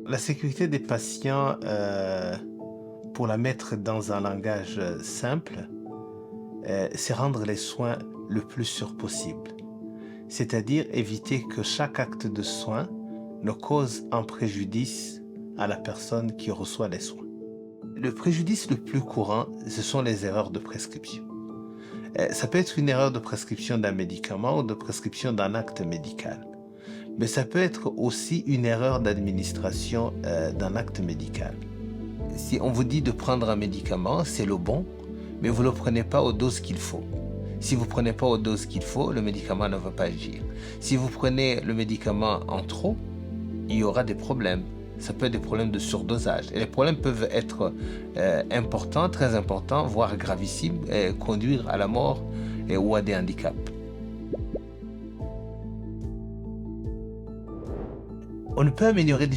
La sécurité des patients, pour la mettre dans un langage simple, c'est rendre les soins le plus sûr possible. C'est-à-dire éviter que chaque acte de soin ne cause un préjudice à la personne qui reçoit les soins. Le préjudice le plus courant, ce sont les erreurs de prescription. Ça peut être une erreur de prescription d'un médicament ou de prescription d'un acte médical. Mais ça peut être aussi une erreur d'administration d'un acte médical. Si on vous dit de prendre un médicament, c'est le bon, mais vous ne le prenez pas aux doses qu'il faut. Si vous ne prenez pas aux doses qu'il faut, le médicament ne va pas agir. Si vous prenez le médicament en trop, il y aura des problèmes. Ça peut être des problèmes de surdosage. Et les problèmes peuvent être importants, très importants, voire gravissimes, et conduire à la mort ou à des handicaps. On ne peut améliorer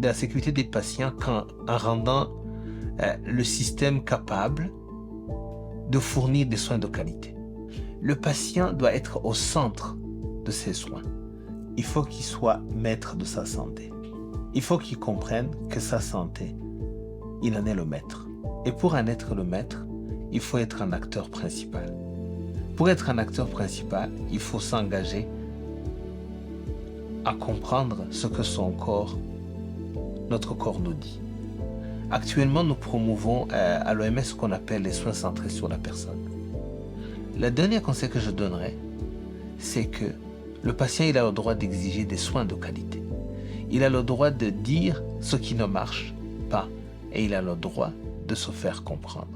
la sécurité des patients qu'en rendant le système capable de fournir des soins de qualité. Le patient doit être au centre de ses soins. Il faut qu'il soit maître de sa santé. Il faut qu'il comprenne que sa santé, il en est le maître. Et pour en être le maître, il faut être un acteur principal. Pour être un acteur principal, il faut s'engager à comprendre ce que notre corps nous dit. Actuellement, nous promouvons à l'OMS ce qu'on appelle les soins centrés sur la personne. Le dernier conseil que je donnerais, c'est que le patient il a le droit d'exiger des soins de qualité. Il a le droit de dire ce qui ne marche pas et il a le droit de se faire comprendre.